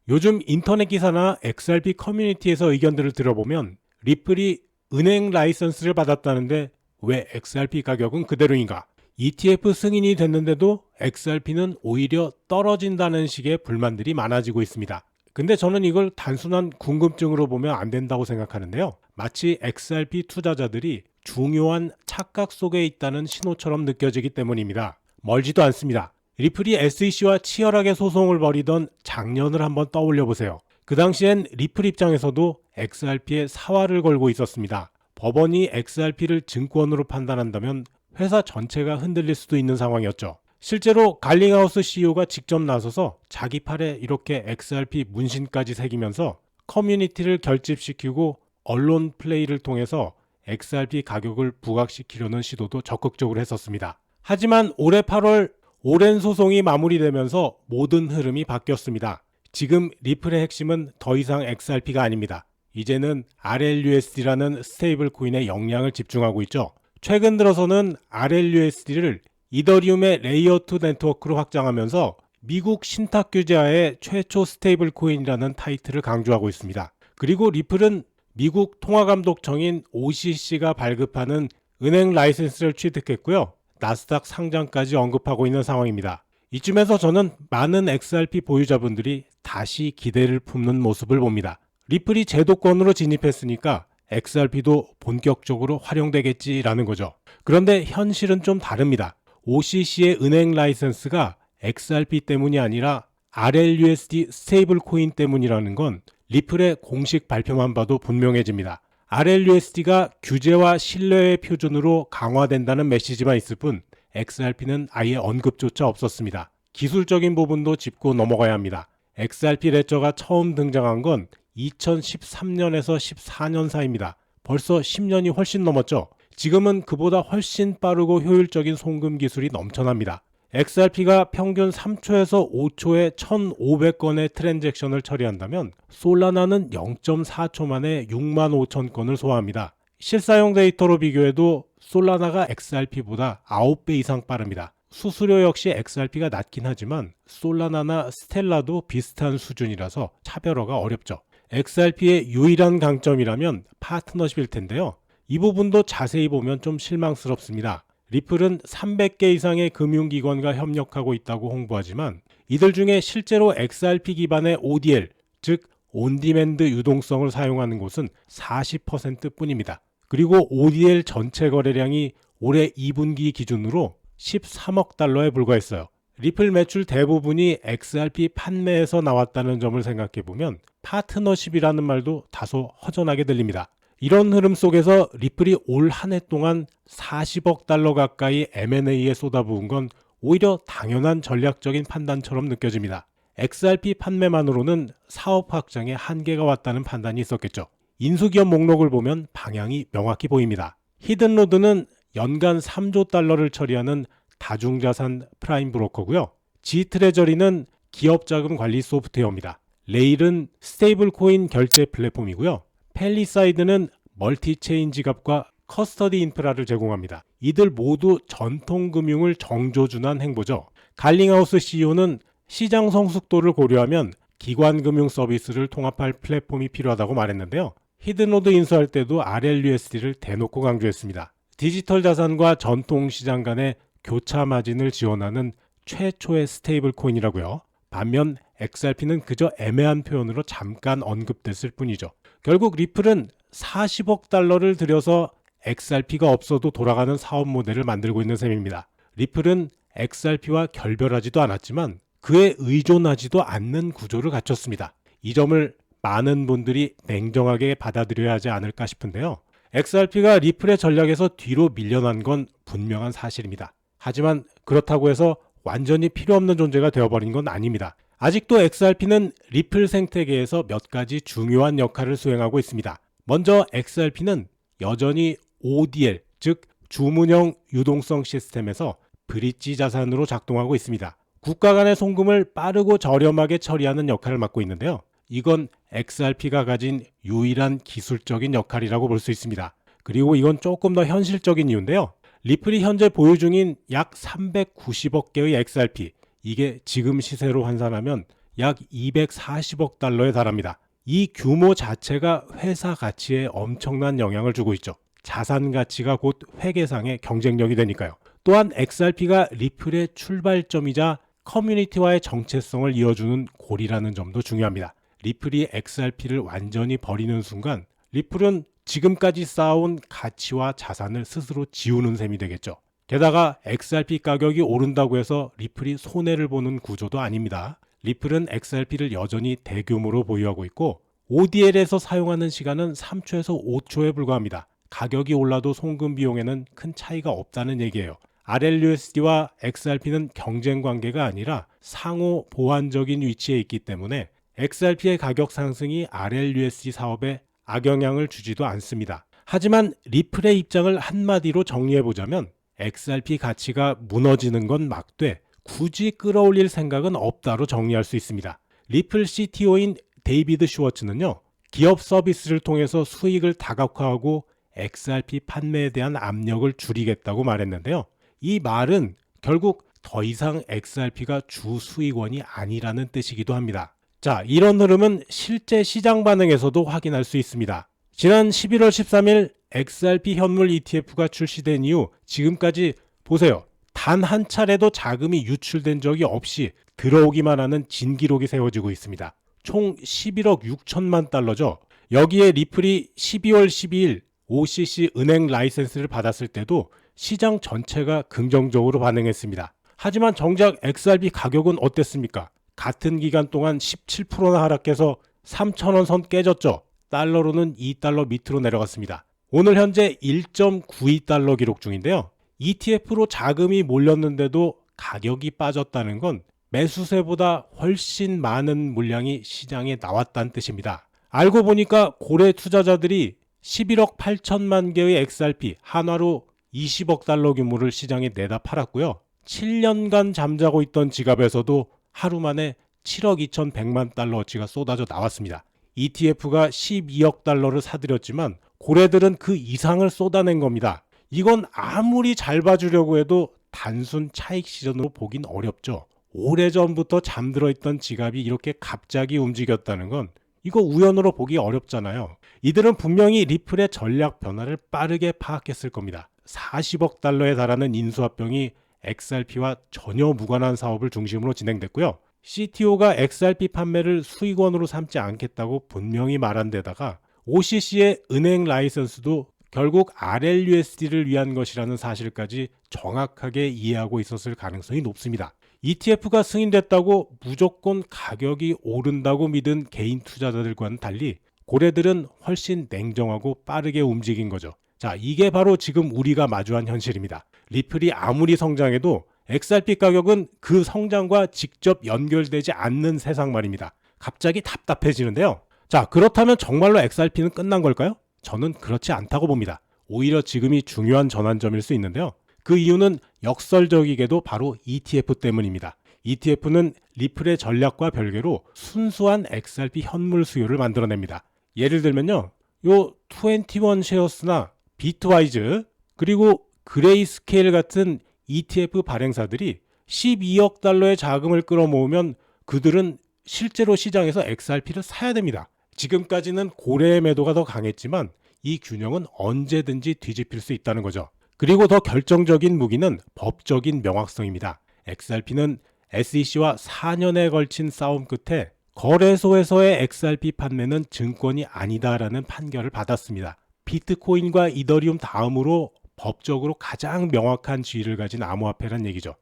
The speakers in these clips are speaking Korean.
요즘 인터넷 기사나 XRP 커뮤니티에서 의견들을 들어보면 리플이 은행 라이선스를 받았다는데 왜 XRP 가격은 그대로인가? ETF 승인이 됐는데도 XRP는 오히려 떨어진다는 식의 불만들이 많아지고 있습니다. 근데 저는 이걸 단순한 궁금증으로 보면 안 된다고 생각하는데요. 마치 XRP 투자자들이 중요한 착각 속에 있다는 신호처럼 느껴지기 때문입니다. 멀지도 않습니다. 리플이 SEC와 치열하게 소송을 벌이던 작년을 한번 떠올려 보세요. 그 당시엔 리플 입장에서도 XRP에 사활을 걸고 있었습니다. 법원이 XRP를 증권으로 판단한다면 회사 전체가 흔들릴 수도 있는 상황이었죠. 실제로 갈링하우스 CEO가 직접 나서서 자기 팔에 이렇게 XRP 문신까지 새기면서 커뮤니티를 결집시키고 언론 플레이를 통해서 XRP 가격을 부각시키려는 시도도 적극적으로 했었습니다. 하지만 올해 8월 오랜 소송이 마무리되면서 모든 흐름이 바뀌었습니다. 지금 리플의 핵심은 더 이상 XRP가 아닙니다. 이제는 RLUSD라는 스테이블 코인의 역량을 집중하고 있죠. 최근 들어서는 RLUSD를 이더리움의 레이어2 네트워크로 확장하면서 미국 신탁 규제하에 최초 스테이블 코인이라는 타이틀을 강조하고 있습니다. 그리고 리플은 미국 통화감독청인 OCC가 발급하는 은행 라이센스를 취득했고요. 나스닥 상장까지 언급하고 있는 상황입니다. 이쯤에서 저는 많은 XRP 보유자분들이 다시 기대를 품는 모습을 봅니다. 리플이 제도권으로 진입했으니까 XRP도 본격적으로 활용되겠지라는 거죠. 그런데 현실은 좀 다릅니다. OCC의 은행 라이선스가 XRP 때문이 아니라 RLUSD 스테이블 코인 때문이라는 건 리플의 공식 발표만 봐도 분명해집니다. RLUSD가 규제와 신뢰의 표준으로 강화된다는 메시지만 있을 뿐 XRP는 아예 언급조차 없었습니다. 기술적인 부분도 짚고 넘어가야 합니다. XRP 레저가 처음 등장한 건 2013년에서 14년 사이입니다. 벌써 10년이 훨씬 넘었죠. 지금은 그보다 훨씬 빠르고 효율적인 송금 기술이 넘쳐납니다. XRP가 평균 3초에서 5초에 1,500건의 트랜잭션을 처리한다면 솔라나는 0.4초 만에 6만 5천 건을 소화합니다. 실사용 데이터로 비교해도 솔라나가 XRP보다 9배 이상 빠릅니다. 수수료 역시 XRP가 낮긴 하지만 솔라나나 스텔라도 비슷한 수준이라서 차별화가 어렵죠. XRP의 유일한 강점이라면 파트너십일 텐데요. 이 부분도 자세히 보면 좀 실망스럽습니다. 리플은 300개 이상의 금융기관과 협력하고 있다고 홍보하지만 이들 중에 실제로 XRP 기반의 ODL, 즉 온디맨드 유동성을 사용하는 곳은 40% 뿐입니다. 그리고 ODL 전체 거래량이 올해 2분기 기준으로 13억 달러에 불과했어요. 리플 매출 대부분이 XRP 판매에서 나왔다는 점을 생각해보면 파트너십이라는 말도 다소 허전하게 들립니다. 이런 흐름 속에서 리플이 올 한 해 동안 40억 달러 가까이 M&A에 쏟아부은 건 오히려 당연한 전략적인 판단처럼 느껴집니다. XRP 판매만으로는 사업 확장에 한계가 왔다는 판단이 있었겠죠. 인수기업 목록을 보면 방향이 명확히 보입니다. 히든로드는 연간 3조 달러를 처리하는 다중자산 프라임 브로커고요. G트레저리는 기업자금 관리 소프트웨어입니다. 레일은 스테이블 코인 결제 플랫폼이고요. 펠리사이드는 멀티체인 지갑과 커스터디 인프라를 제공합니다. 이들 모두 전통금융을 정조준한 행보죠. 갈링하우스 CEO는 시장 성숙도를 고려하면 기관금융 서비스를 통합할 플랫폼이 필요하다고 말했는데요. 히든로드 인수할 때도 RLUSD를 대놓고 강조했습니다. 디지털 자산과 전통시장 간의 교차 마진을 지원하는 최초의 스테이블 코인이라고요. 반면 XRP는 그저 애매한 표현으로 잠깐 언급됐을 뿐이죠. 결국 리플은 40억 달러를 들여서 XRP가 없어도 돌아가는 사업 모델을 만들고 있는 셈입니다. 리플은 XRP와 결별하지도 않았지만 그에 의존하지도 않는 구조를 갖췄습니다. 이 점을 많은 분들이 냉정하게 받아들여야 하지 않을까 싶은데요. XRP가 리플의 전략에서 뒤로 밀려난 건 분명한 사실입니다. 하지만 그렇다고 해서 완전히 필요 없는 존재가 되어버린 건 아닙니다. 아직도 XRP는 리플 생태계에서 몇 가지 중요한 역할을 수행하고 있습니다. 먼저 XRP는 여전히 ODL, 즉 주문형 유동성 시스템에서 브릿지 자산으로 작동하고 있습니다. 국가 간의 송금을 빠르고 저렴하게 처리하는 역할을 맡고 있는데요. 이건 XRP가 가진 유일한 기술적인 역할이라고 볼 수 있습니다. 그리고 이건 조금 더 현실적인 이유인데요. 리플이 현재 보유 중인 약 390억 개의 XRP, 이게 지금 시세로 환산하면 약 240억 달러에 달합니다. 이 규모 자체가 회사 가치에 엄청난 영향을 주고 있죠. 자산 가치가 곧 회계상의 경쟁력이 되니까요. 또한 XRP가 리플의 출발점이자 커뮤니티와의 정체성을 이어주는 고리라는 점도 중요합니다. 리플이 XRP를 완전히 버리는 순간 리플은 지금까지 쌓아온 가치와 자산을 스스로 지우는 셈이 되겠죠. 게다가 XRP 가격이 오른다고 해서 리플이 손해를 보는 구조도 아닙니다. 리플은 XRP를 여전히 대규모로 보유하고 있고 ODL에서 사용하는 시간은 3초에서 5초에 불과합니다. 가격이 올라도 송금 비용에는 큰 차이가 없다는 얘기예요. RLUSD와 XRP는 경쟁 관계가 아니라 상호 보완적인 위치에 있기 때문에 XRP의 가격 상승이 RLUSD 사업에 악영향을 주지도 않습니다. 하지만 리플의 입장을 한마디로 정리해보자면 XRP 가치가 무너지는 건 막되 굳이 끌어올릴 생각은 없다로 정리할 수 있습니다. 리플 CTO인 데이비드 슈워츠는요, 기업 서비스를 통해서 수익을 다각화하고 XRP 판매에 대한 압력을 줄이겠다고 말했는데요. 이 말은 결국 더 이상 XRP가 주 수익원이 아니라는 뜻이기도 합니다. 자, 이런 흐름은 실제 시장 반응에서도 확인할 수 있습니다. 지난 11월 13일 XRP 현물 ETF가 출시된 이후 지금까지 보세요. 단 한 차례도 자금이 유출된 적이 없이 들어오기만 하는 진기록이 세워지고 있습니다. 총 11억 6천만 달러죠. 여기에 리플이 12월 12일 OCC 은행 라이센스를 받았을 때도 시장 전체가 긍정적으로 반응했습니다. 하지만 정작 XRP 가격은 어땠습니까? 같은 기간 동안 17%나 하락해서 3,000원 선 깨졌죠. 달러로는 2달러 밑으로 내려갔습니다. 오늘 현재 1.92달러 기록 중인데요. ETF로 자금이 몰렸는데도 가격이 빠졌다는 건 매수세보다 훨씬 많은 물량이 시장에 나왔다는 뜻입니다. 알고 보니까 고래 투자자들이 11억 8천만 개의 XRP 한화로 20억 달러 규모를 시장에 내다 팔았고요. 7년간 잠자고 있던 지갑에서도 하루 만에 7억 2,100만 달러어치가 쏟아져 나왔습니다. ETF가 12억 달러를 사들였지만 고래들은 그 이상을 쏟아낸 겁니다. 이건 아무리 잘 봐주려고 해도 단순 차익 실현으로 보긴 어렵죠. 오래전부터 잠들어 있던 지갑이 이렇게 갑자기 움직였다는 건 이거 우연으로 보기 어렵잖아요. 이들은 분명히 리플의 전략 변화를 빠르게 파악했을 겁니다. 40억 달러에 달하는 인수합병이 XRP와 전혀 무관한 사업을 중심으로 진행됐고요. CTO가 XRP 판매를 수익원으로 삼지 않겠다고 분명히 말한 데다가 OCC의 은행 라이선스도 결국 RLUSD를 위한 것이라는 사실까지 정확하게 이해하고 있었을 가능성이 높습니다. ETF가 승인됐다고 무조건 가격이 오른다고 믿은 개인 투자자들과는 달리 고래들은 훨씬 냉정하고 빠르게 움직인 거죠. 자, 이게 바로 지금 우리가 마주한 현실입니다. 리플이 아무리 성장해도 XRP 가격은 그 성장과 직접 연결되지 않는 세상 말입니다. 갑자기 답답해지는데요. 자, 그렇다면 정말로 XRP는 끝난 걸까요? 저는 그렇지 않다고 봅니다. 오히려 지금이 중요한 전환점일 수 있는데요. 그 이유는 역설적이게도 바로 ETF 때문입니다. ETF는 리플의 전략과 별개로 순수한 XRP 현물 수요를 만들어냅니다. 예를 들면요, 요 21 쉐어스나 비트와이즈 그리고 그레이스케일 같은 ETF 발행사들이 12억 달러의 자금을 끌어모으면 그들은 실제로 시장에서 XRP를 사야 됩니다. 지금까지는 고래의 매도가 더 강했지만 이 균형은 언제든지 뒤집힐 수 있다는 거죠. 그리고 더 결정적인 무기는 법적인 명확성입니다. XRP는 SEC와 4년에 걸친 싸움 끝에 거래소에서의 XRP 판매는 증권이 아니다라는 판결을 받았습니다. 비트코인과 이더리움 다음으로 법적으로 가장 명확한 지위를 가진 암호화폐란 얘기죠.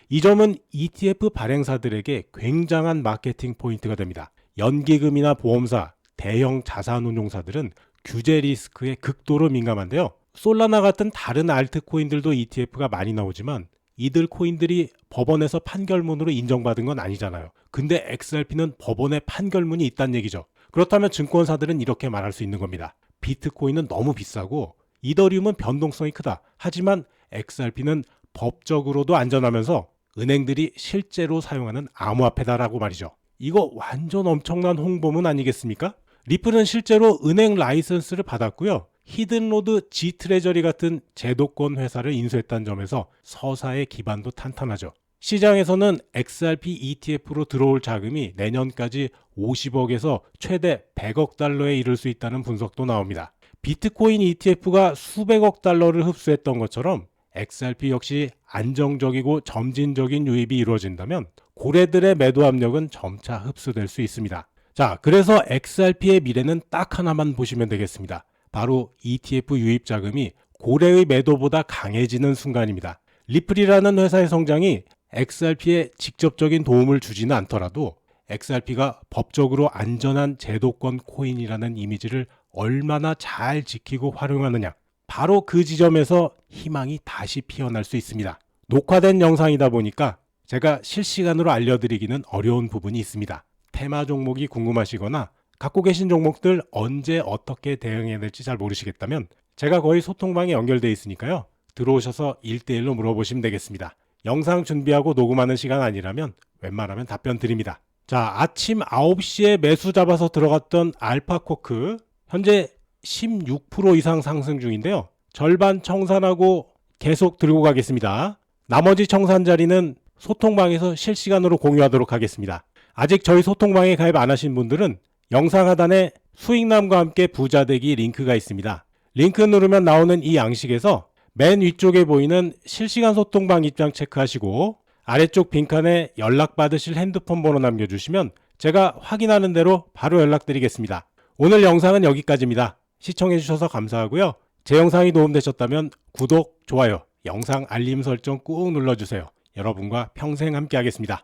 이 점은 ETF 발행사들에게 굉장한 마케팅 포인트가 됩니다. 연기금이나 보험사, 대형 자산운용사들은 규제 리스크에 극도로 민감한데요. 솔라나 같은 다른 알트코인들도 ETF가 많이 나오지만 이들 코인들이 법원에서 판결문으로 인정받은 건 아니잖아요. 근데 XRP는 법원에 판결문이 있다는 얘기죠. 그렇다면 증권사들은 이렇게 말할 수 있는 겁니다. 비트코인은 너무 비싸고 이더리움은 변동성이 크다. 하지만 XRP는 법적으로도 안전하면서 은행들이 실제로 사용하는 암호화폐다라고 말이죠. 이거 완전 엄청난 홍보문 아니겠습니까? 리플은 실제로 은행 라이선스를 받았고요. 히든로드 G트레저리 같은 제도권 회사를 인수했다는 점에서 서사의 기반도 탄탄하죠. 시장에서는 XRP ETF로 들어올 자금이 내년까지 50억에서 최대 100억 달러에 이를 수 있다는 분석도 나옵니다. 비트코인 ETF가 수백억 달러를 흡수했던 것처럼 XRP 역시 안정적이고 점진적인 유입이 이루어진다면 고래들의 매도 압력은 점차 흡수될 수 있습니다. 자, 그래서 XRP의 미래는 딱 하나만 보시면 되겠습니다. 바로 ETF 유입 자금이 고래의 매도보다 강해지는 순간입니다. 리플이라는 회사의 성장이 XRP에 직접적인 도움을 주지는 않더라도 XRP가 법적으로 안전한 제도권 코인이라는 이미지를 얼마나 잘 지키고 활용하느냐, 바로 그 지점에서 희망이 다시 피어날 수 있습니다. 녹화된 영상이다 보니까 제가 실시간으로 알려드리기는 어려운 부분이 있습니다. 테마 종목이 궁금하시거나 갖고 계신 종목들 언제 어떻게 대응해야 될지 잘 모르시겠다면 제가 거의 소통방에 연결되어 있으니까요. 들어오셔서 1대1로 물어보시면 되겠습니다. 영상 준비하고 녹음하는 시간 아니라면 웬만하면 답변 드립니다. 자, 아침 9시에 매수 잡아서 들어갔던 알파코크 현재 16% 이상 상승 중인데요. 절반 청산하고 계속 들고 가겠습니다. 나머지 청산 자리는 소통방에서 실시간으로 공유하도록 하겠습니다. 아직 저희 소통방에 가입 안 하신 분들은 영상 하단에 수익남과 함께 부자되기 링크가 있습니다. 링크 누르면 나오는 이 양식에서 맨 위쪽에 보이는 실시간 소통방 입장 체크하시고 아래쪽 빈칸에 연락받으실 핸드폰 번호 남겨주시면 제가 확인하는 대로 바로 연락드리겠습니다. 오늘 영상은 여기까지입니다. 시청해주셔서 감사하고요. 제 영상이 도움되셨다면 구독, 좋아요, 영상 알림 설정 꾹 눌러주세요. 여러분과 평생 함께 하겠습니다.